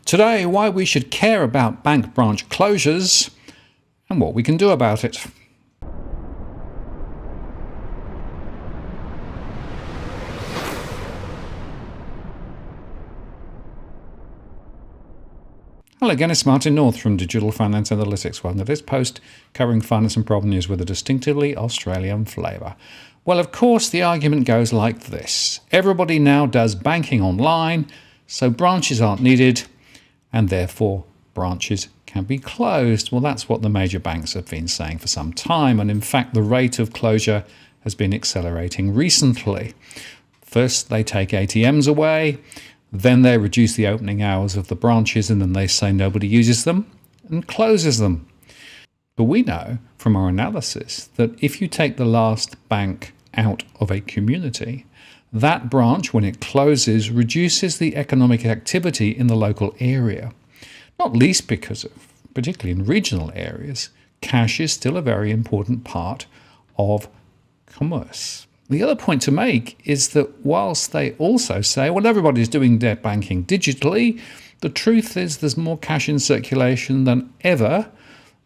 Today, why we should care about bank branch closures and what we can do about it. Hello again, it's Martin North from Digital Finance Analytics. Welcome to this post covering finance and problem news with a distinctively Australian flavour. Well, of course, the argument goes like this. Everybody now does banking online, so branches aren't needed, and therefore branches can be closed. Well, that's what the major banks have been saying for some time, and in fact, the rate of closure has been accelerating recently. First, they take ATMs away. Then they reduce the opening hours of the branches, and then they say nobody uses them and closes them. But we know from our analysis that if you take the last bank out of a community, that branch, when it closes, reduces the economic activity in the local area. Not least because of, particularly in regional areas, cash is still a very important part of commerce. The other point to make is that whilst they also say, well, everybody's doing their banking digitally, the truth is there's more cash in circulation than ever,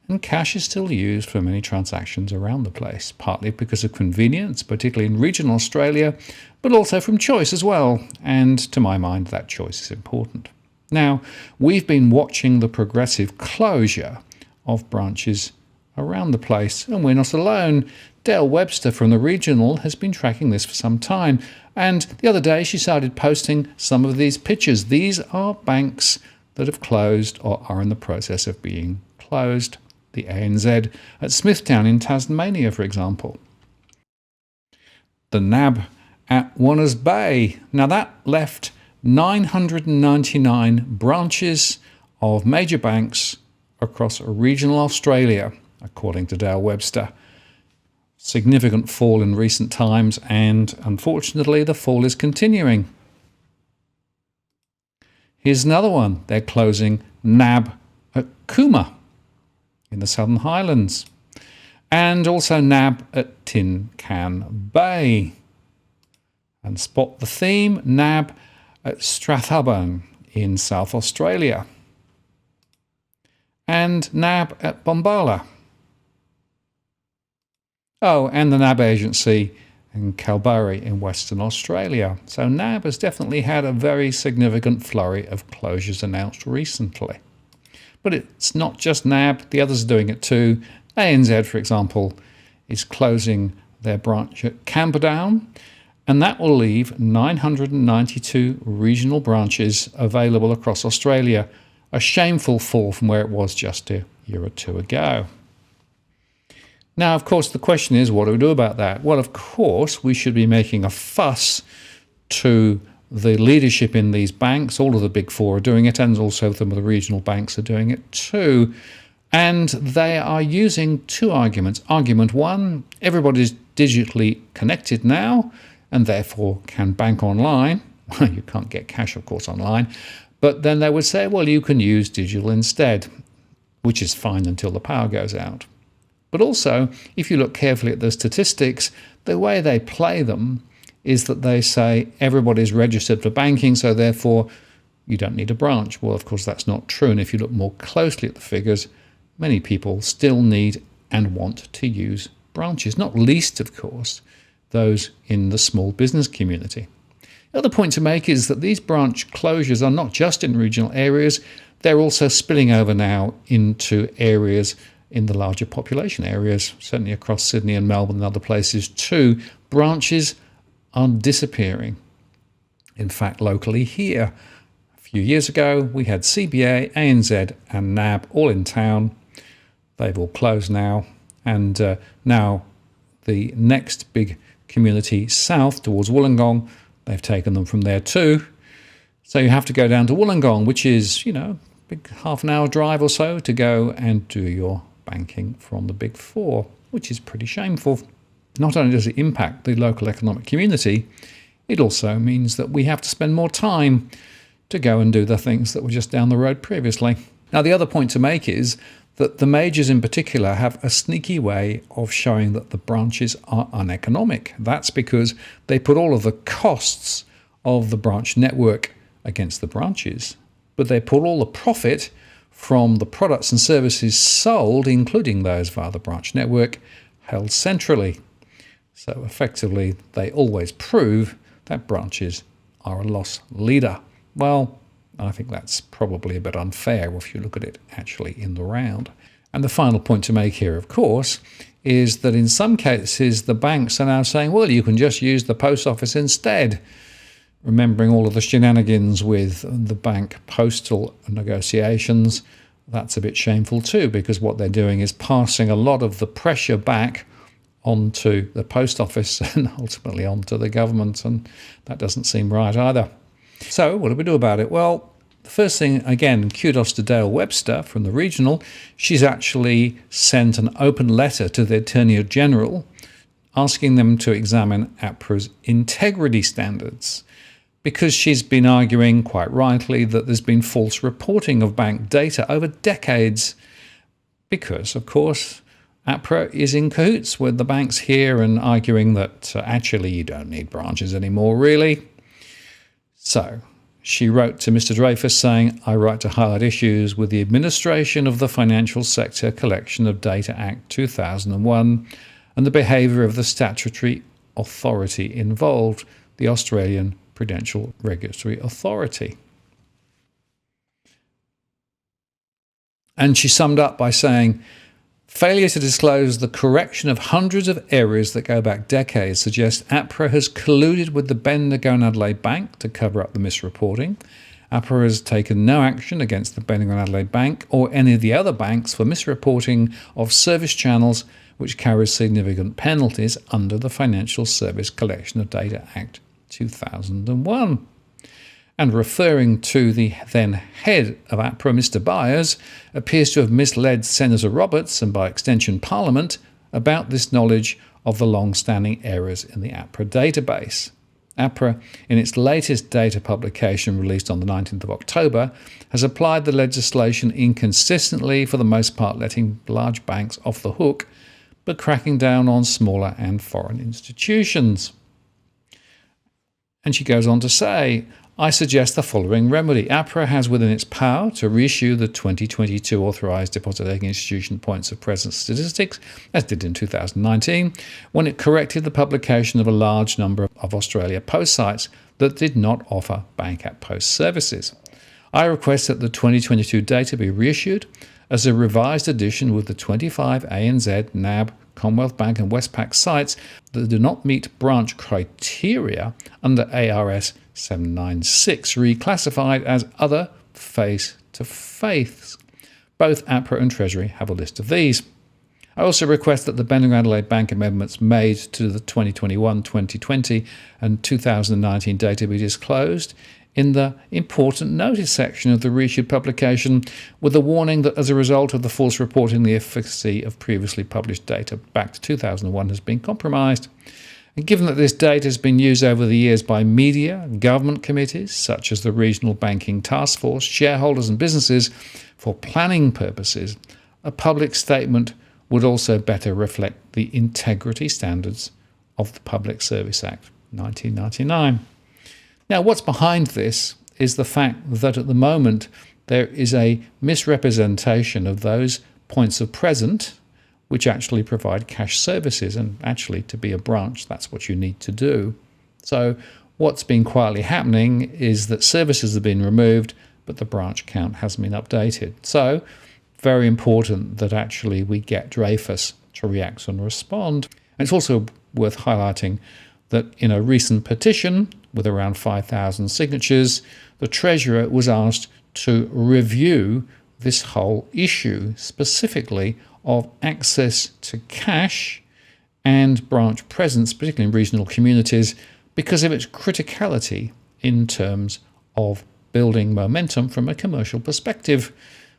and cash is still used for many transactions around the place, partly because of convenience, particularly in regional Australia, but also from choice as well, and to my mind, that choice is important. Now, we've been watching the progressive closure of branches around the place, and we're not alone. Dale Webster from the Regional has been tracking this for some time, and the other day she started posting some of these pictures. These are banks that have closed or are in the process of being closed. The ANZ at Smithtown in Tasmania, for example. The NAB at Warners Bay. Now that left 999 branches of major banks across regional Australia, according to Dale Webster. Significant fall in recent times, and unfortunately the fall is continuing. Here's another one. They're closing NAB at Cooma in the Southern Highlands, and also NAB at Tin Can Bay. And spot the theme, NAB at Strathabern in South Australia, and NAB at Bombala. Oh, and the NAB agency in Kalbarri in Western Australia. So NAB has definitely had a very significant flurry of closures announced recently. But it's not just NAB, the others are doing it too. ANZ, for example, is closing their branch at Camperdown, and that will leave 992 regional branches available across Australia, a shameful fall from where it was just a year or two ago. Now, of course, the question is, what do we do about that? Well, of course, we should be making a fuss to the leadership in these banks. All of the big four are doing it, and also some of the regional banks are doing it too. And they are using two arguments. Argument one, everybody's digitally connected now, and therefore can bank online. Well, you can't get cash, of course, online. But then they would say, well, you can use digital instead, which is fine until the power goes out. But also, if you look carefully at the statistics, the way they play them is that they say everybody's registered for banking, so therefore you don't need a branch. Well, of course, that's not true. And if you look more closely at the figures, many people still need and want to use branches, not least, of course, those in the small business community. The other point to make is that these branch closures are not just in regional areas, they're also spilling over now into areas in the larger population areas, certainly across Sydney and Melbourne and other places too. Branches are disappearing. In fact, locally here, a few years ago, we had CBA, ANZ and NAB all in town. They've all closed now, and now the next big community south towards Wollongong, they've taken them from there too. So you have to go down to Wollongong, which is, big half an hour drive or so to go and do your banking from the big four, which is pretty shameful. Not only does it impact the local economic community, it also means that we have to spend more time to go and do the things that were just down the road previously. Now, the other point to make is that the majors in particular have a sneaky way of showing that the branches are uneconomic. That's because they put all of the costs of the branch network against the branches. but they pull all the profit from the products and services sold, including those via the branch network, held centrally. So effectively, they always prove that branches are a loss leader. Well, I think that's probably a bit unfair if you look at it actually in the round. And the final point to make here, of course, is that in some cases the banks are now saying, well, you can just use the post office instead. Remembering all of the shenanigans with the bank postal negotiations, that's a bit shameful too, because what they're doing is passing a lot of the pressure back onto the post office and ultimately onto the government, and that doesn't seem right either. So what do we do about it? Well, the first thing, again, kudos to Dale Webster from the regional. She's actually sent an open letter to the Attorney General asking them to examine APRA's integrity standards, because she's been arguing, quite rightly, that there's been false reporting of bank data over decades because, of course, APRA is in cahoots with the banks here and arguing that actually you don't need branches anymore, really. So she wrote to Mr. Dreyfus saying, I write to highlight issues with the administration of the Financial Sector Collection of Data Act 2001 and the behaviour of the statutory authority involved, the Australian Prudential Regulatory Authority. And she summed up by saying, failure to disclose the correction of hundreds of errors that go back decades suggests APRA has colluded with the Bendigo and Adelaide Bank to cover up the misreporting. APRA has taken no action against the Bendigo and Adelaide Bank or any of the other banks for misreporting of service channels, which carries significant penalties under the Financial Service Collection of Data Act 2001. And referring to the then head of APRA, Mr. Byers, appears to have misled Senator Roberts and by extension Parliament about this knowledge of the long-standing errors in the APRA database. APRA, in its latest data publication released on the 19th of October, has applied the legislation inconsistently, for the most part letting large banks off the hook, but cracking down on smaller and foreign institutions. And she goes on to say, I suggest the following remedy. APRA has within its power to reissue the 2022 Authorised Deposit-Taking Institution Points of Presence statistics, as did in 2019, when it corrected the publication of a large number of Australia Post sites that did not offer Bank at Post services. I request that the 2022 data be reissued as a revised edition with the 25 ANZ, NAB, Commonwealth Bank and Westpac sites that do not meet branch criteria under ARS 796, reclassified as other face-to-face. Both APRA and Treasury have a list of these. I also request that the Bendigo and Adelaide Bank amendments made to the 2021, 2020 and 2019 data be disclosed in the important notice section of the reissued publication, with a warning that as a result of the false reporting, the efficacy of previously published data back to 2001 has been compromised. And given that this data has been used over the years by media and government committees, such as the Regional Banking Task Force, shareholders and businesses, for planning purposes, a public statement would also better reflect the integrity standards of the Public Service Act 1999. Now, what's behind this is the fact that at the moment there is a misrepresentation of those points of presence which actually provide cash services, and actually to be a branch, that's what you need to do. So what's been quietly happening is that services have been removed, but the branch count hasn't been updated. So very important that actually we get Dreyfus to react and respond. And it's also worth highlighting that in a recent petition with around 5,000 signatures, the Treasurer was asked to review this whole issue, specifically of access to cash and branch presence, particularly in regional communities, because of its criticality in terms of building momentum from a commercial perspective.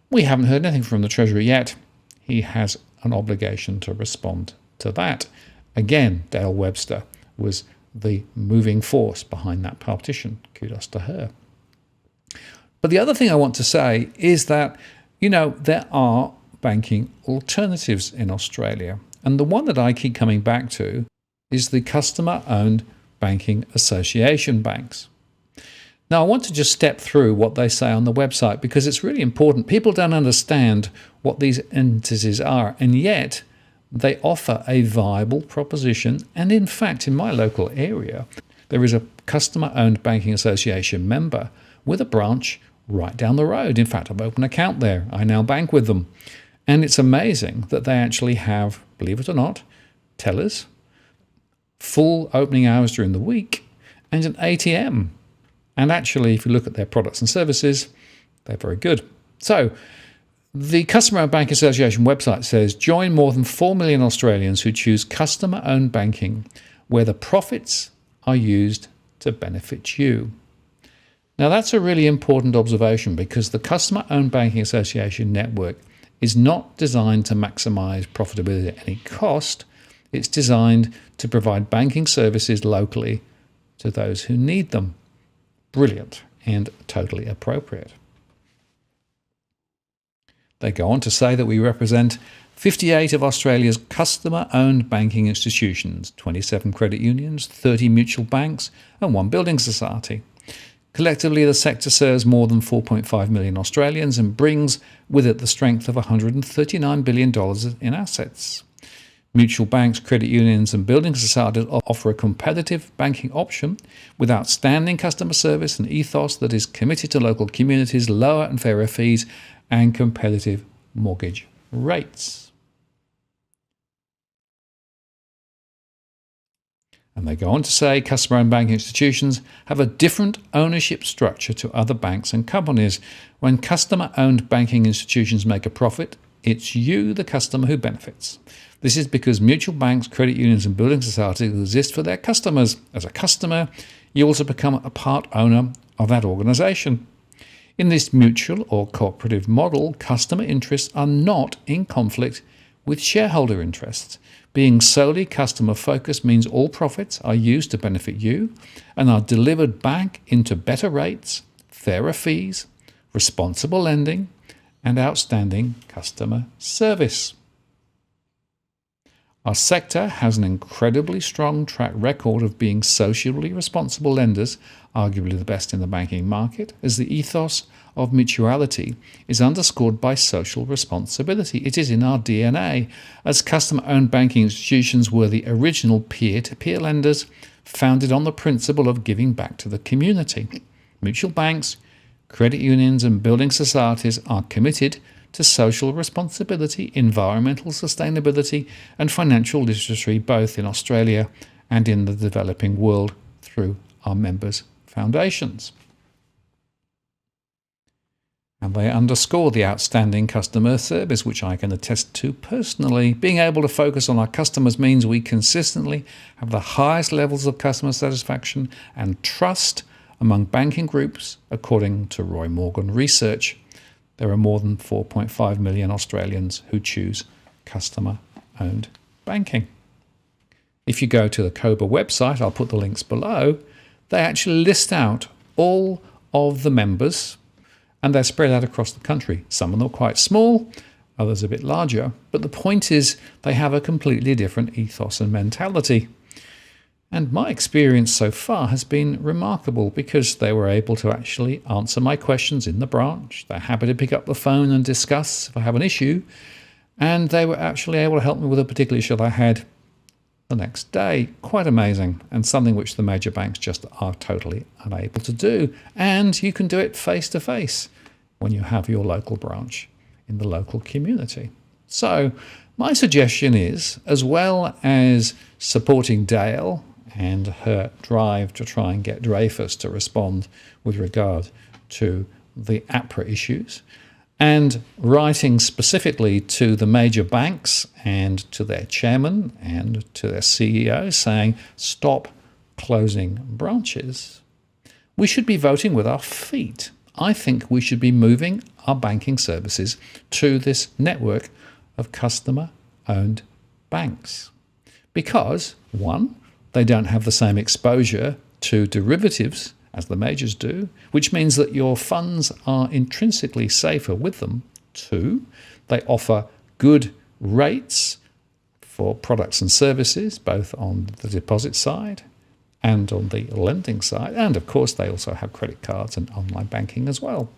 We haven't heard anything from the Treasurer yet. He has an obligation to respond to that. Again, Dale Webster was the moving force behind that petition. Kudos to her. But the other thing I want to say is that, there are banking alternatives in Australia. And the one that I keep coming back to is the customer-owned banking association banks. Now, I want to just step through what they say on the website because it's really important. People don't understand what these entities are, and yet they offer a viable proposition. And in fact, in my local area, there is a customer-owned banking association member with a branch right down the road. In fact, I've opened an account there. I now bank with them. And it's amazing that they actually have, believe it or not, tellers, full opening hours during the week, and an ATM. And actually, if you look at their products and services, they're very good. So the Customer-Owned Banking Association website says, join more than 4 million Australians who choose customer-owned banking, where the profits are used to benefit you. Now, that's a really important observation because the Customer-Owned Banking Association network is not designed to maximise profitability at any cost. It's designed to provide banking services locally to those who need them. Brilliant and totally appropriate. They go on to say that we represent 58 of Australia's customer-owned banking institutions, 27 credit unions, 30 mutual banks and 1 building society. Collectively, the sector serves more than 4.5 million Australians and brings with it the strength of $139 billion in assets. Mutual banks, credit unions and building societies offer a competitive banking option with outstanding customer service and ethos that is committed to local communities, lower and fairer fees and competitive mortgage rates. And they go on to say customer-owned banking institutions have a different ownership structure to other banks and companies. When customer-owned banking institutions make a profit, it's you, the customer, who benefits. This is because mutual banks, credit unions and building societies exist for their customers. As a customer, you also become a part owner of that organisation. In this mutual or cooperative model, customer interests are not in conflict with shareholder interests. Being solely customer-focused means all profits are used to benefit you and are delivered back into better rates, fairer fees, responsible lending, and outstanding customer service. Our sector has an incredibly strong track record of being socially responsible lenders, arguably the best in the banking market, as the ethos of mutuality is underscored by social responsibility. It is in our DNA, as customer-owned banking institutions were the original peer-to-peer lenders founded on the principle of giving back to the community. Mutual banks, credit unions and building societies are committed to social responsibility, environmental sustainability and financial literacy both in Australia and in the developing world through our members' foundations. And they underscore the outstanding customer service, which I can attest to personally. Being able to focus on our customers means we consistently have the highest levels of customer satisfaction and trust among banking groups, according to Roy Morgan Research. There are more than 4.5 million Australians who choose customer-owned banking. If you go to the COBA website, I'll put the links below, they actually list out all of the members, and they're spread out across the country. Some of them are quite small, others a bit larger, but the point is they have a completely different ethos and mentality. And my experience so far has been remarkable because they were able to actually answer my questions in the branch. They're happy to pick up the phone and discuss if I have an issue. And they were actually able to help me with a particular issue that I had the next day. Quite amazing, and something which the major banks just are totally unable to do. And you can do it face to face when you have your local branch in the local community. So my suggestion is, as well as supporting Dale and her drive to try and get Dreyfus to respond with regard to the APRA issues, and writing specifically to the major banks and to their chairman and to their CEO saying, stop closing branches, we should be voting with our feet. I think we should be moving our banking services to this network of customer-owned banks. Because, one, they don't have the same exposure to derivatives as the majors do, which means that your funds are intrinsically safer with them. Two, they offer good rates for products and services, both on the deposit side and on the lending side. And of course, they also have credit cards and online banking as well.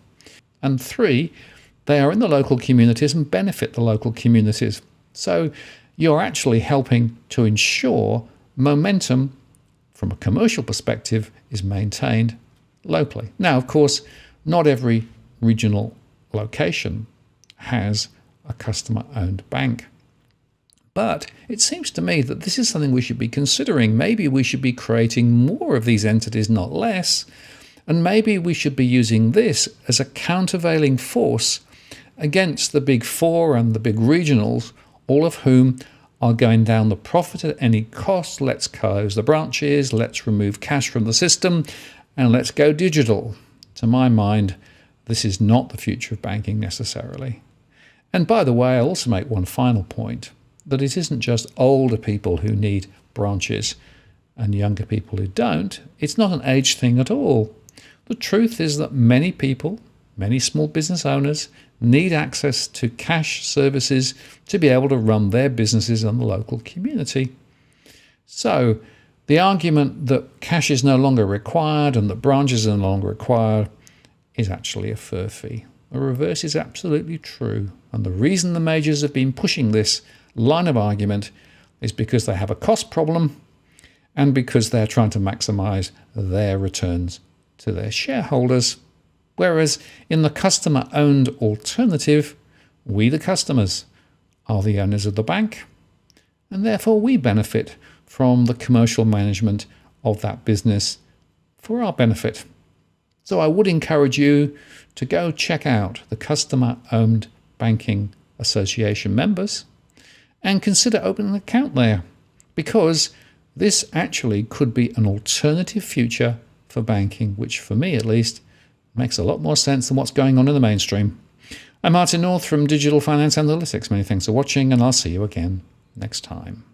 And 3, they are in the local communities and benefit the local communities. So you're actually helping to ensure momentum from a commercial perspective is maintained locally. Now, of course, not every regional location has a customer-owned bank. But it seems to me that this is something we should be considering. Maybe we should be creating more of these entities, not less. And maybe we should be using this as a countervailing force against the big 4 and the big regionals, all of whom are going down the profit at any cost. Let's close the branches, let's remove cash from the system, and let's go digital. To my mind, this is not the future of banking necessarily. And by the way, I'll also make one final point, that it isn't just older people who need branches and younger people who don't. It's not an age thing at all. The truth is that many people, many small business owners, need access to cash services to be able to run their businesses in the local community. So the argument that cash is no longer required and that branches are no longer required is actually a furphy. The reverse is absolutely true. And the reason the majors have been pushing this line of argument is because they have a cost problem and because they're trying to maximize their returns to their shareholders. Whereas in the customer-owned alternative, we, the customers, are the owners of the bank, and therefore we benefit from the commercial management of that business for our benefit. So I would encourage you to go check out the Customer-Owned Banking Association members and consider opening an account there, because this actually could be an alternative future for banking, which for me at least makes a lot more sense than what's going on in the mainstream. I'm Martin North from Digital Finance Analytics. Many thanks for watching, and I'll see you again next time.